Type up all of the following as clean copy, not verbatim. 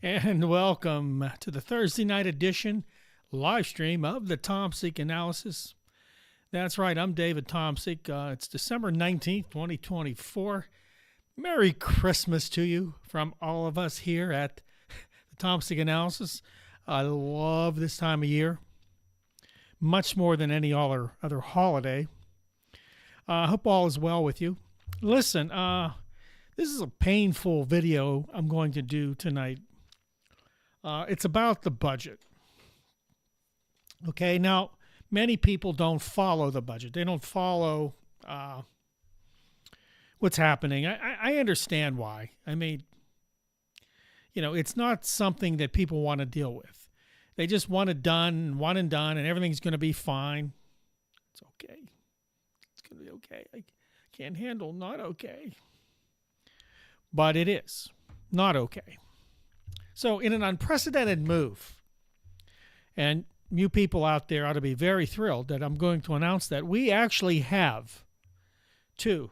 And welcome to the Thursday night edition live stream of the Tomsic Analysis. That's right, I'm David Tomsic. It's December 19th, 2024. Merry Christmas to you from all of us here at the Tomsic Analysis. I love this time of year, much more than any other holiday. I hope all is well with you. Listen, this is a painful video I'm going to do tonight. It's about the budget. Okay, now, many people don't follow the budget. They don't follow what's happening. I understand why. I mean, it's not something that people want to deal with. They just want it done, one and done, and everything's going to be fine. It's okay. It's going to be okay. I can't handle not okay. But it is not okay. So in an unprecedented move, and you people out there ought to be very thrilled that I'm going to announce that we actually have two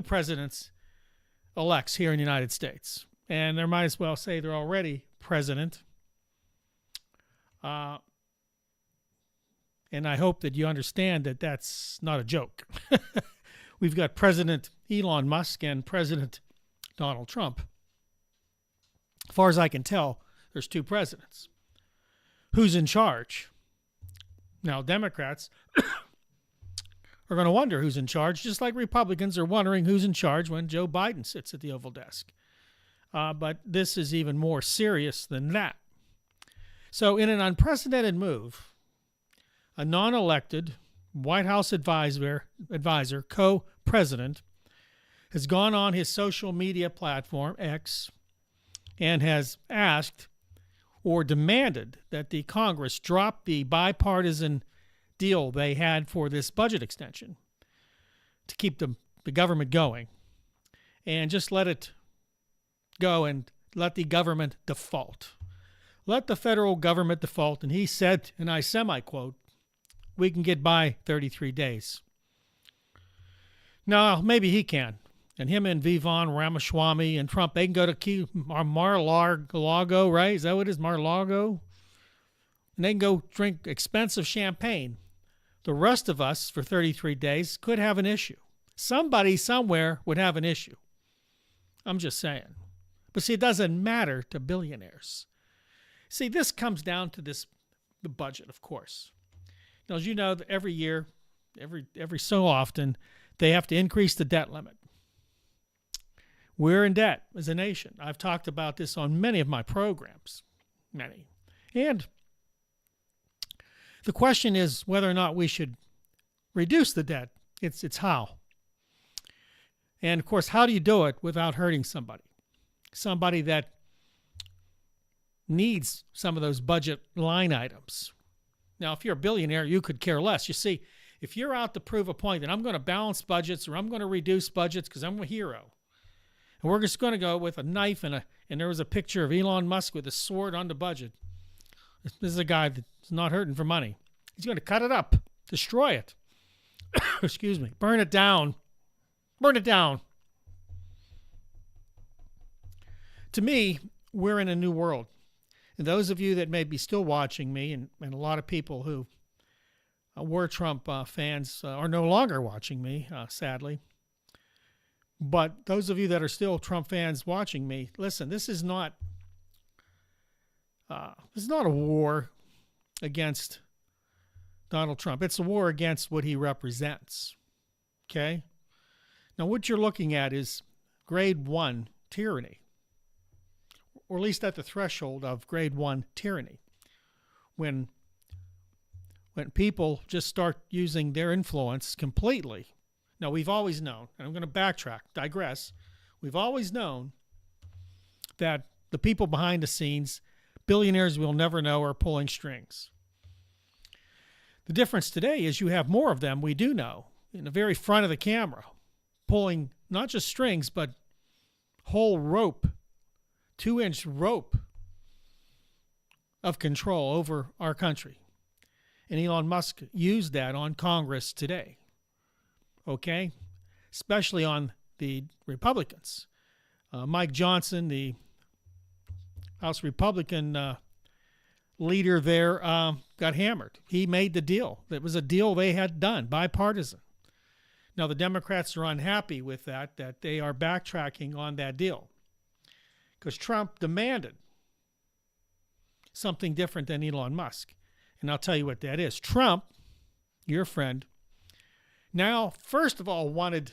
presidents-elects here in the United States. And they might as well say they're already president. And I hope that you understand that that's not a joke. We've got President Elon Musk and President Donald Trump. As far as I can tell, there's two presidents. Who's in charge? Now, Democrats are going to wonder who's in charge, just like Republicans are wondering who's in charge when Joe Biden sits at the Oval Desk. But this is even more serious than that. So in an unprecedented move, a non-elected White House advisor, co-president, has gone on his social media platform, X, and has asked or demanded that the Congress drop the bipartisan deal they had for this budget extension to keep the government going and just let it go and let the government default. Let the federal government default. And he said, and I semi-quote, we can get by 33 days. Now, maybe he can. And him and Vivekramaswamy and Trump, they can go to Mar-a-Lago, right? Is that what it is, Mar-a-Lago? And they can go drink expensive champagne. The rest of us, for 33 days, could have an issue. Somebody somewhere would have an issue. I'm just saying. But see, it doesn't matter to billionaires. See, this comes down to the budget, of course. Now, as you know, every year, every so often, they have to increase the debt limit. We're in debt as a nation. I've talked about this on many of my programs, many. And the question is whether or not we should reduce the debt. It's how. And, of course, how do you do it without hurting somebody? Somebody that needs some of those budget line items. Now, if you're a billionaire, you could care less. You see, if you're out to prove a point that I'm going to balance budgets or I'm going to reduce budgets because I'm a hero, and we're just going to go with a knife and there was a picture of Elon Musk with a sword on the budget. This is a guy that's not hurting for money. He's going to cut it up, destroy it. Excuse me. Burn it down. Burn it down. To me, we're in a new world. And those of you that may be still watching me, and a lot of people who were Trump fans are no longer watching me, sadly. But those of you that are still Trump fans watching me, listen, this is not a war against Donald Trump. It's a war against what he represents. Okay? Now, what you're looking at is grade 1 tyranny, or at least at the threshold of grade 1 tyranny, when people just start using their influence completely. Now, we've always known, and I'm going to digress. We've always known that the people behind the scenes, billionaires we'll never know, are pulling strings. The difference today is you have more of them we do know in the very front of the camera, pulling not just strings, but whole rope, 2-inch rope of control over our country. And Elon Musk used that on Congress today. Okay? Especially on the Republicans. Mike Johnson, the House Republican leader there got hammered. He made the deal. It was a deal they had done, bipartisan. Now, the Democrats are unhappy with that they are backtracking on that deal because Trump demanded something different than Elon Musk. And I'll tell you what that is. Trump, your friend, now, first of all, wanted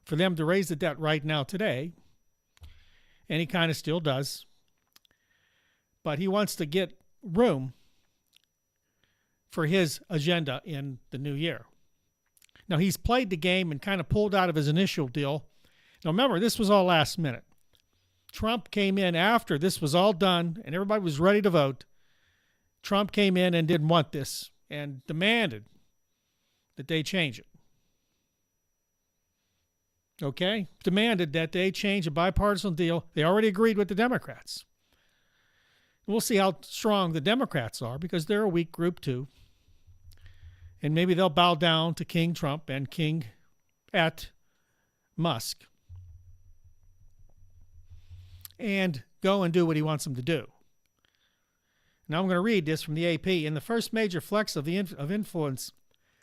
for them to raise the debt right now today, and he kind of still does. But he wants to get room for his agenda in the new year. Now, he's played the game and kind of pulled out of his initial deal. Now, remember, this was all last minute. Trump came in after this was all done and everybody was ready to vote. Trump came in and didn't want this and demanded that they change it. Okay? Demanded that they change a bipartisan deal. They already agreed with the Democrats. We'll see how strong the Democrats are because they're a weak group too. And maybe they'll bow down to King Trump and King at Musk and go and do what he wants them to do. Now I'm going to read this from the AP. In the first major flex of influence,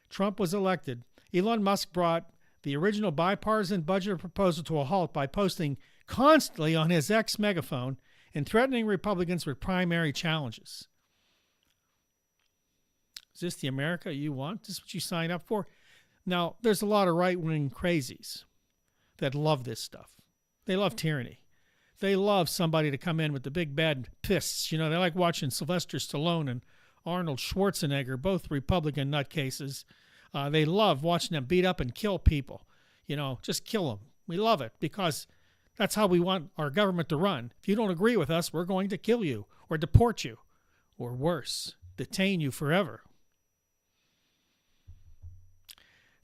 Trump was elected. Elon Musk brought the original bipartisan budget proposal to a halt by posting constantly on his X megaphone and threatening Republicans with primary challenges. Is this the America you want? Is this what you sign up for? Now, there's a lot of right-wing crazies that love this stuff. They love tyranny. They love somebody to come in with the big bad fists. You know, they like watching Sylvester Stallone and Arnold Schwarzenegger, both Republican nutcases. They love watching them beat up and kill people. You know, just kill them. We love it because that's how we want our government to run. If you don't agree with us, we're going to kill you or deport you or worse, detain you forever.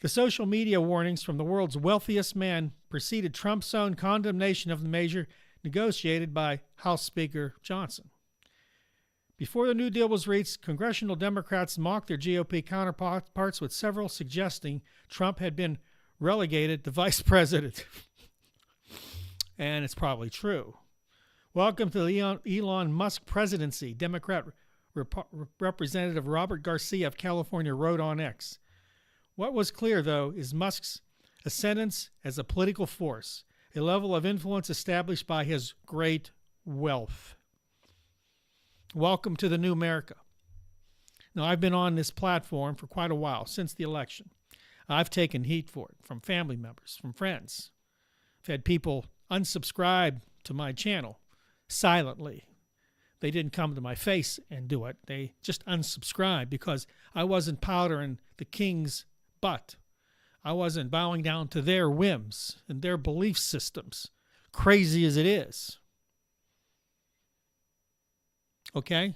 The social media warnings from the world's wealthiest man preceded Trump's own condemnation of the measure negotiated by House Speaker Johnson. Before the New Deal was reached, congressional Democrats mocked their GOP counterparts, with several suggesting Trump had been relegated to vice president. And it's probably true. Welcome to the Elon Musk presidency, Democrat Representative Robert Garcia of California wrote on X. What was clear, though, is Musk's ascendance as a political force, a level of influence established by his great wealth. Welcome to the new America. Now, I've been on this platform for quite a while, since the election. I've taken heat for it from family members, from friends. I've had people unsubscribe to my channel silently. They didn't come to my face and do it. They just unsubscribed because I wasn't powdering the king's butt. I wasn't bowing down to their whims and their belief systems, crazy as it is. Okay?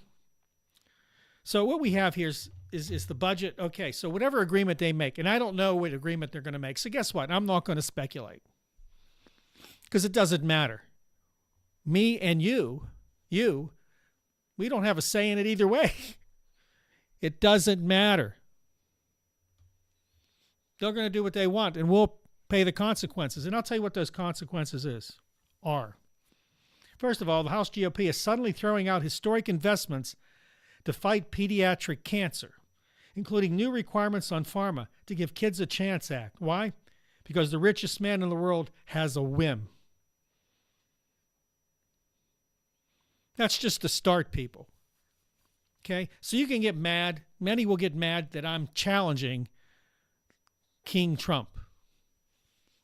So what we have here is the budget. Okay, so whatever agreement they make, and I don't know what agreement they're going to make. So guess what? I'm not going to speculate because it doesn't matter. Me and you, we don't have a say in it either way. It doesn't matter. They're going to do what they want, and we'll pay the consequences. And I'll tell you what those consequences are. First of all, the House GOP is suddenly throwing out historic investments to fight pediatric cancer, including new requirements on pharma to give kids a chance act. Why? Because the richest man in the world has a whim. That's just the start, people. Okay? So you can get mad. Many will get mad that I'm challenging King Trump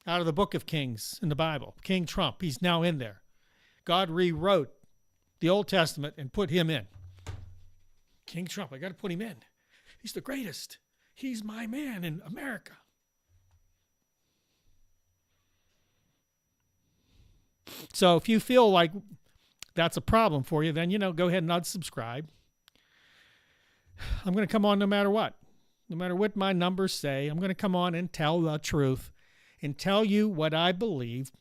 out of the book of Kings in the Bible. King Trump, he's now in there. God rewrote the Old Testament and put him in. King Trump, I got to put him in. He's the greatest. He's my man in America. So if you feel like that's a problem for you, then, go ahead and unsubscribe. I'm going to come on no matter what. No matter what my numbers say, I'm going to come on and tell the truth and tell you what I believe.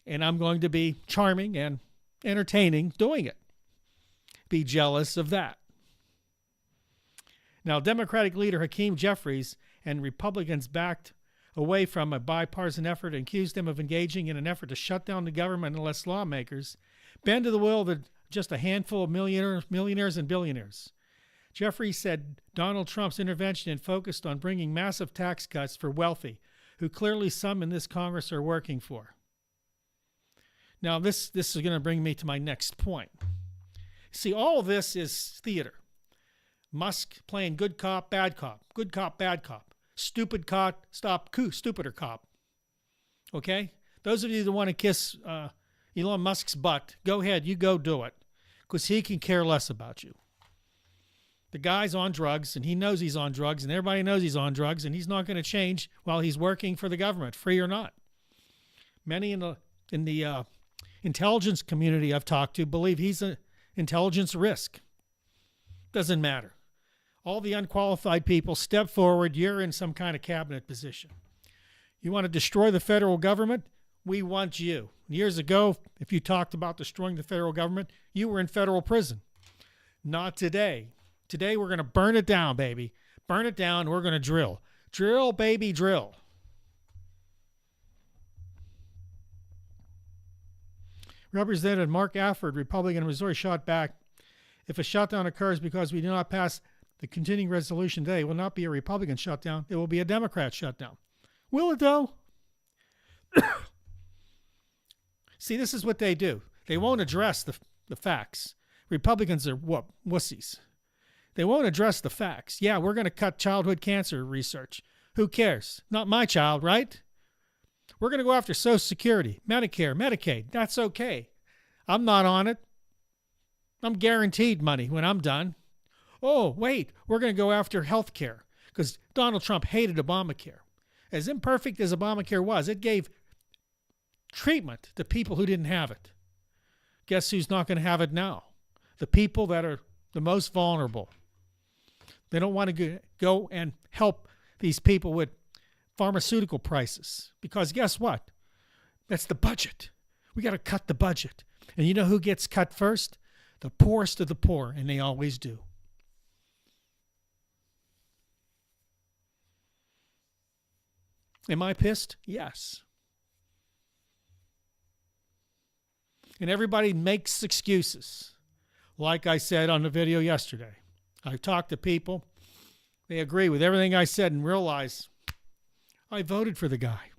And I'm going to be charming and entertaining doing it. Be jealous of that. Now, Democratic leader Hakeem Jeffries and Republicans backed away from a bipartisan effort and accused him of engaging in an effort to shut down the government unless lawmakers bend to the will of just a handful of millionaires and billionaires. Jeffrey said Donald Trump's intervention focused on bringing massive tax cuts for wealthy, who clearly some in this Congress are working for. Now, this is going to bring me to my next point. See, all of this is theater. Musk playing good cop, bad cop, good cop, bad cop, stupid cop, stupider cop. Okay? Those of you that want to kiss Elon Musk's butt, go ahead, you go do it, because he can care less about you. The guy's on drugs, and he knows he's on drugs, and everybody knows he's on drugs, and he's not going to change while he's working for the government, free or not. Many in the intelligence community I've talked to believe he's an intelligence risk. Doesn't matter. All the unqualified people step forward. You're in some kind of cabinet position. You want to destroy the federal government? We want you. Years ago, if you talked about destroying the federal government, you were in federal prison. Not today. Today, we're going to burn it down, baby. Burn it down. We're going to drill. Drill, baby, drill. Representative Mark Afford, Republican of Missouri, shot back. If a shutdown occurs because we do not pass the continuing resolution today, it will not be a Republican shutdown. It will be a Democrat shutdown. Will it, though? See, this is what they do. They won't address the facts. Republicans are what? Wussies. They won't address the facts. Yeah, we're going to cut childhood cancer research. Who cares? Not my child, right? We're going to go after Social Security, Medicare, Medicaid. That's okay. I'm not on it. I'm guaranteed money when I'm done. Oh, wait, we're going to go after health care because Donald Trump hated Obamacare. As imperfect as Obamacare was, it gave treatment to people who didn't have it. Guess who's not going to have it now? The people that are the most vulnerable. They don't want to go and help these people with pharmaceutical prices because guess what? That's the budget. We got to cut the budget. And you know who gets cut first? The poorest of the poor, and they always do. Am I pissed? Yes. And everybody makes excuses. Like I said on the video yesterday, I've talked to people. They agree with everything I said and realize I voted for the guy.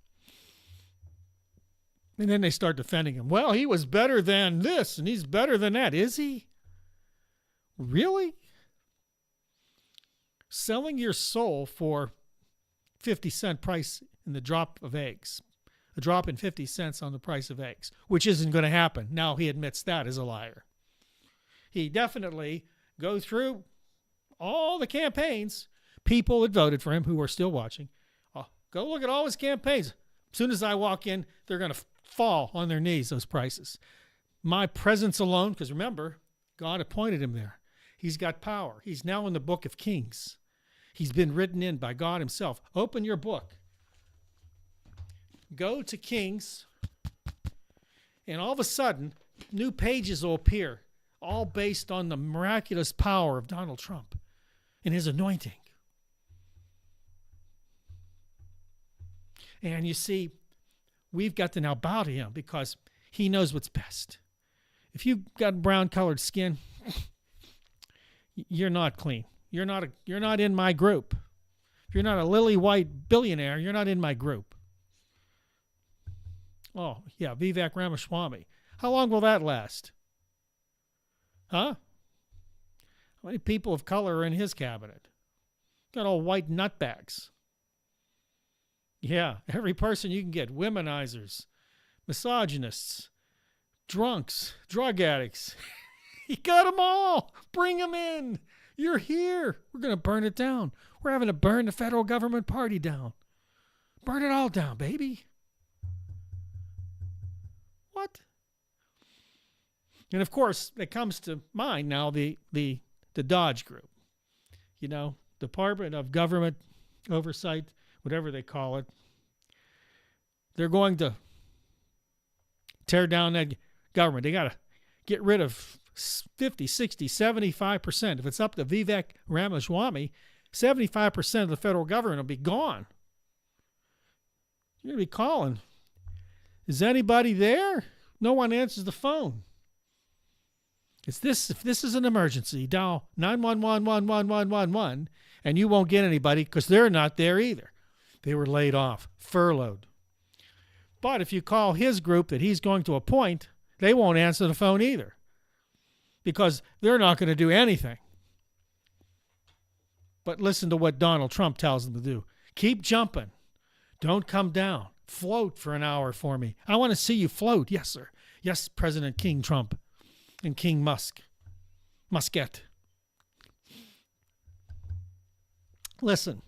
And then they start defending him. Well, he was better than this and he's better than that. Is he? Really? Selling your soul for 50-cent price in the drop of eggs. A drop in 50 cents on the price of eggs, which isn't going to happen. Now he admits that as a liar. He definitely go through all the campaigns, people that voted for him who are still watching. Go look at all his campaigns. As soon as I walk in, they're going to fall on their knees, those prices. My presence alone, because remember, God appointed him there. He's got power. He's now in the book of Kings. He's been written in by God himself. Open your book. Go to Kings, and all of a sudden, new pages will appear, all based on the miraculous power of Donald Trump and his anointing. And you see, we've got to now bow to him because he knows what's best. If you've got brown-colored skin, you're not clean. You're not in my group. If you're not a lily-white billionaire, you're not in my group. Oh, yeah, Vivekramaswamy. How long will that last? Huh? How many people of color are in his cabinet? Got all white nutbags. Yeah, every person you can get. Womenizers, misogynists, drunks, drug addicts. You got them all. Bring them in. You're here. We're going to burn it down. We're having to burn the federal government party down. Burn it all down, baby. What? And of course, it comes to mind now the Dodge Group. You know, Department of Government Oversight, whatever they call it. They're going to tear down that government. They got to get rid of 50, 60, 75%. If it's up to Vivek Ramaswamy, 75% of the federal government will be gone. You're going to be calling. Is anybody there? No one answers the phone. If this is an emergency, dial 911-11111, and you won't get anybody because they're not there either. They were laid off, furloughed. But if you call his group that he's going to appoint, they won't answer the phone either because they're not going to do anything. But listen to what Donald Trump tells them to do. Keep jumping. Don't come down. Float for an hour for me. I want to see you float. Yes, sir. Yes, President King Trump and King Musk. Muscat. Listen.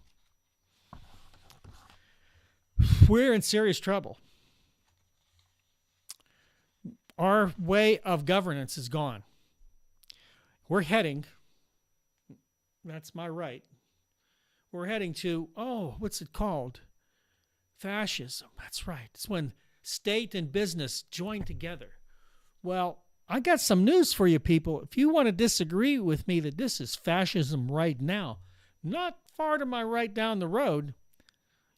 We're in serious trouble. Our way of governance is gone. We're heading, that's my right, we're heading to, what's it called? Fascism. That's right. It's when state and business join together. Well, I got some news for you people. If you want to disagree with me that this is fascism right now, not far to my right down the road,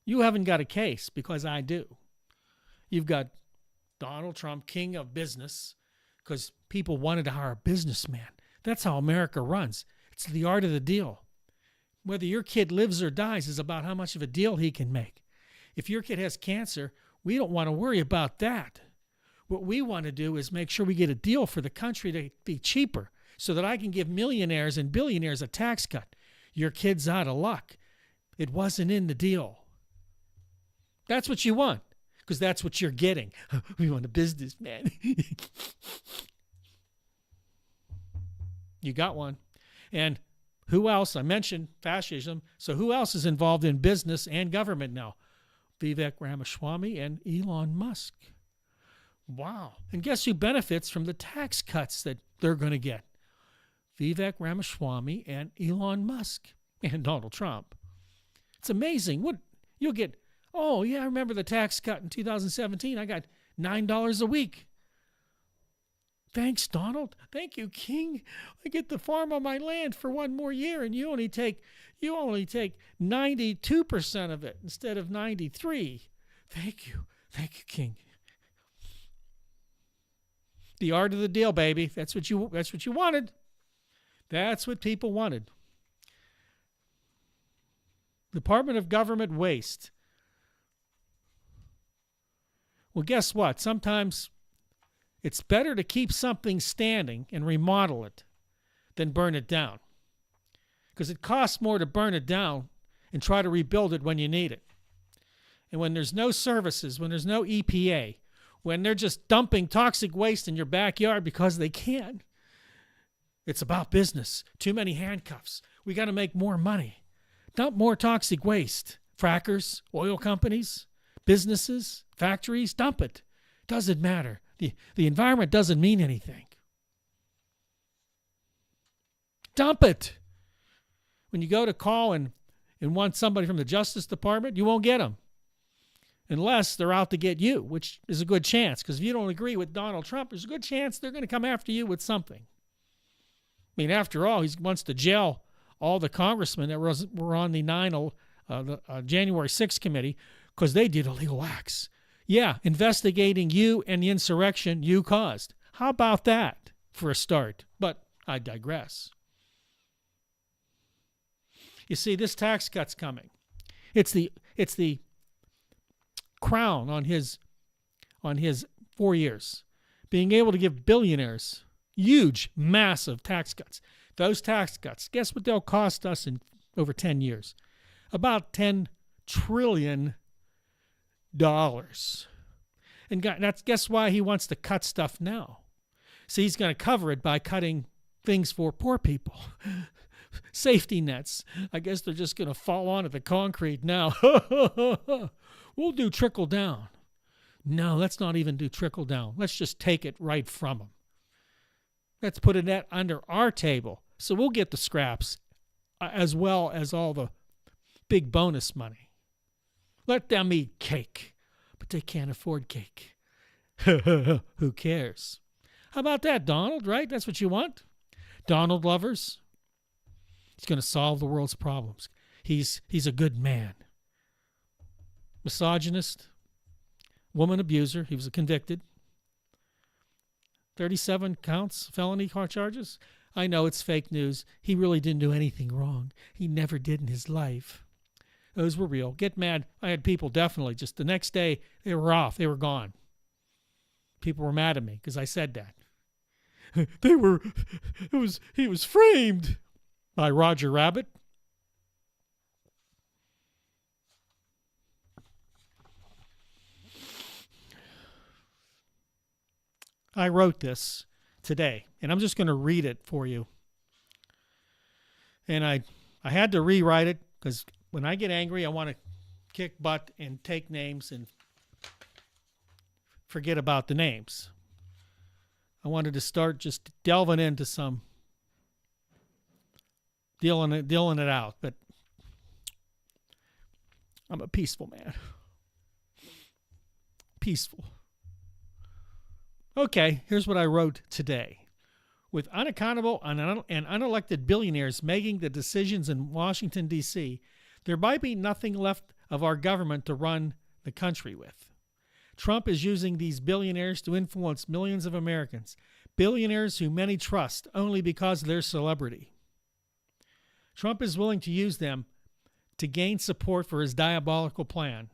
you haven't got a case, because I do. You've got Donald Trump, king of business, because people wanted to hire a businessman. That's how America runs. It's the art of the deal. Whether your kid lives or dies is about how much of a deal he can make. If your kid has cancer, we don't want to worry about that. What we want to do is make sure we get a deal for the country to be cheaper so that I can give millionaires and billionaires a tax cut. Your kid's out of luck. It wasn't in the deal. That's what you want, because that's what you're getting. We want a businessman. You got one. And who else? I mentioned fascism. So who else is involved in business and government now? Vivekramaswamy and Elon Musk. Wow. And guess who benefits from the tax cuts that they're going to get? Vivekramaswamy and Elon Musk and Donald Trump. It's amazing. What you'll get. Oh, yeah, I remember the tax cut in 2017. I got $9 a week. Thanks, Donald. Thank you, King. I get to farm on my land for one more year, and you only take 92% of it instead of 93%. Thank you, King. The art of the deal, baby. That's what you wanted. That's what people wanted. Department of Government waste. Well, guess what? Sometimes it's better to keep something standing and remodel it than burn it down. Because it costs more to burn it down and try to rebuild it when you need it. And when there's no services, when there's no EPA, when they're just dumping toxic waste in your backyard because they can, it's about business. Too many handcuffs. We got to make more money. Dump more toxic waste. Frackers, oil companies, businesses, factories, dump it. Doesn't matter. The environment doesn't mean anything. Dump it. When you go to call and want somebody from the Justice Department, you won't get them. Unless they're out to get you, which is a good chance. Because if you don't agree with Donald Trump, there's a good chance they're going to come after you with something. I mean, after all, he wants to jail all the congressmen that were on the January 6th committee because they did illegal acts. Yeah, investigating you and the insurrection you caused. How about that for a start? But I digress. You see, this tax cut's coming. It's the crown on his 4 years. Being able to give billionaires huge, massive tax cuts. Those tax cuts, guess what they'll cost us in over 10 years? About $10 trillion. And guess why he wants to cut stuff now? See, he's going to cover it by cutting things for poor people. Safety nets. I guess they're just going to fall onto the concrete now. We'll do trickle down. No, let's not even do trickle down. Let's just take it right from them. Let's put a net under our table. So we'll get the scraps as well as all the big bonus money. Let them eat cake, but they can't afford cake. Who cares? How about that, Donald, right? That's what you want? Donald lovers? He's going to solve the world's problems. He's a good man. Misogynist? woman abuser. He was convicted. 37 counts, felony charges. I know it's fake news. He really didn't do anything wrong. He never did in his life. Those were real. Get mad. I had people definitely just the next day, they were off. They were gone. People were mad at me because I said that. He was framed by Roger Rabbit. I wrote this today, and I'm just going to read it for you. And I had to rewrite it because when I get angry, I want to kick butt and take names and forget about the names. I wanted to start just delving into some, dealing it out, but I'm a peaceful man. Peaceful. Okay, here's what I wrote today. With unaccountable and unelected billionaires making the decisions in Washington, D.C., there might be nothing left of our government to run the country with. Trump is using these billionaires to influence millions of Americans, billionaires who many trust only because of their celebrity. Trump is willing to use them to gain support for his diabolical plan.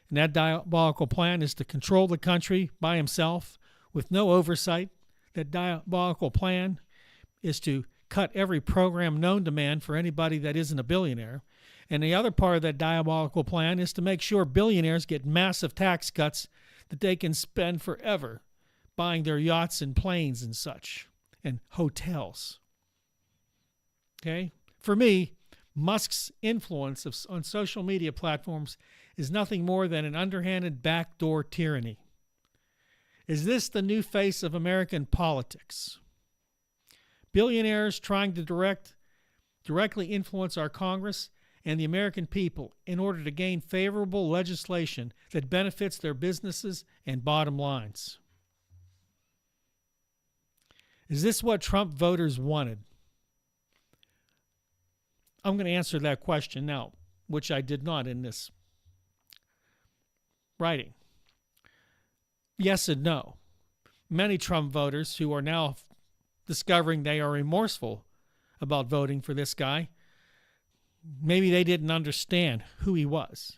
And that diabolical plan is to control the country by himself with no oversight. That diabolical plan is to cut every program known to man for anybody that isn't a billionaire. And the other part of that diabolical plan is to make sure billionaires get massive tax cuts that they can spend forever buying their yachts and planes and such, and hotels. Okay? For me, Musk's influence on social media platforms is nothing more than an underhanded backdoor tyranny. Is this the new face of American politics? Billionaires trying to directly influence our Congress and the American people in order to gain favorable legislation that benefits their businesses and bottom lines. Is this what Trump voters wanted? I'm going to answer that question now, which I did not in this writing. Yes and no. Many Trump voters who are now discovering they are remorseful about voting for this guy, maybe they didn't understand who he was.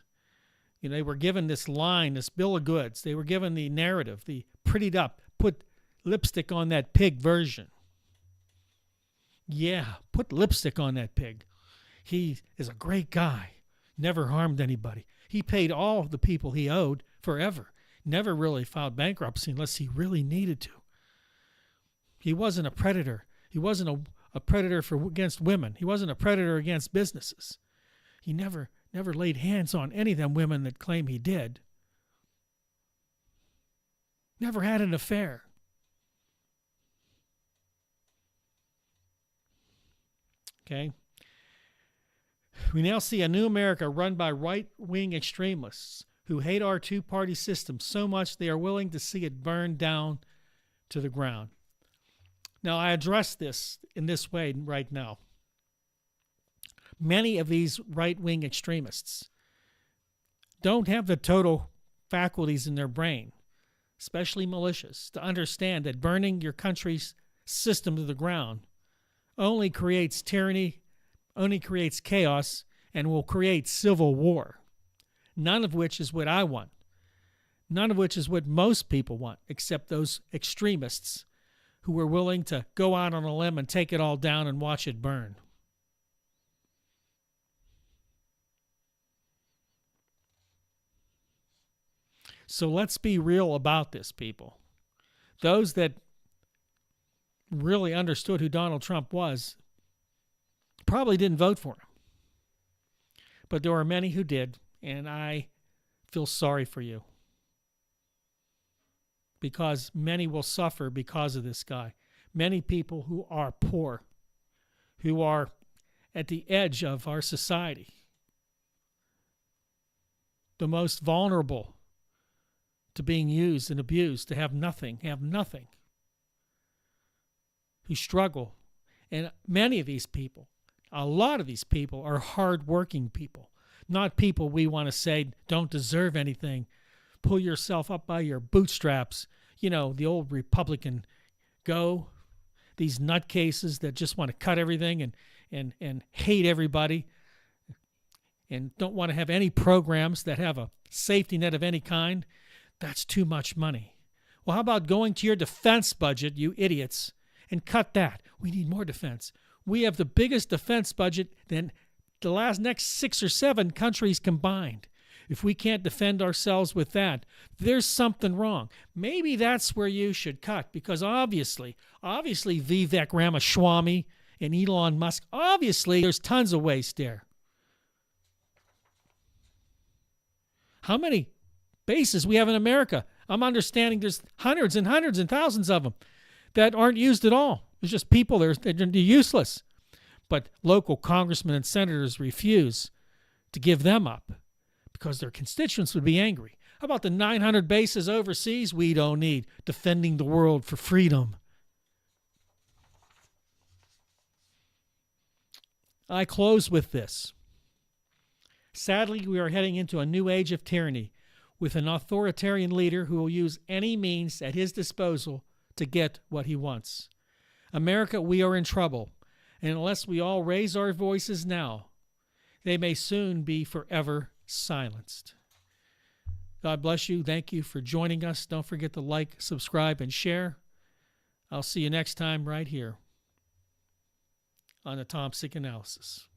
You know, they were given this line, this bill of goods. They were given the narrative, the prettied up, put lipstick on that pig version. Yeah, put lipstick on that pig. He is a great guy, never harmed anybody. He paid all the people he owed forever. Never really filed bankruptcy unless he really needed to. He wasn't a predator. He wasn't a predator against women. He wasn't a predator against businesses. He never laid hands on any of them women that claim he did. Never had an affair. Okay? We now see a new America run by right-wing extremists who hate our two-party system so much they are willing to see it burn down to the ground. Now, I address this in this way right now. Many of these right-wing extremists don't have the total faculties in their brain, especially militias, to understand that burning your country's system to the ground only creates tyranny, only creates chaos, and will create civil war. None of which is what I want. None of which is what most people want, except those extremists who are willing to go out on a limb and take it all down and watch it burn. So let's be real about this, people. Those that really understood who Donald Trump was probably didn't vote for him. But there are many who did, and I feel sorry for you. Because many will suffer because of this guy. Many people who are poor, who are at the edge of our society, the most vulnerable to being used and abused, to have nothing, who struggle. And many of these people, a lot of these people are hardworking people, not people we want to say don't deserve anything, pull yourself up by your bootstraps. You know, the old Republican go, these nutcases that just want to cut everything and hate everybody and don't want to have any programs that have a safety net of any kind. That's too much money. Well, how about going to your defense budget, you idiots, and cut that? We need more defense. We have the biggest defense budget than the next 6 or 7 countries combined. If we can't defend ourselves with that, there's something wrong. Maybe that's where you should cut, because obviously Vivekramaswamy and Elon Musk, obviously there's tons of waste there. How many bases we have in America? I'm understanding there's hundreds and hundreds and thousands of them that aren't used at all. There's just people there, they're useless. But local congressmen and senators refuse to give them up because their constituents would be angry. How about the 900 bases overseas we don't need, defending the world for freedom? I close with this. Sadly, we are heading into a new age of tyranny with an authoritarian leader who will use any means at his disposal to get what he wants. America, we are in trouble, and unless we all raise our voices now, they may soon be forever silenced. God bless you. Thank you for joining us. Don't forget to like, subscribe, and share. I'll see you next time right here on the Tom Sick Analysis.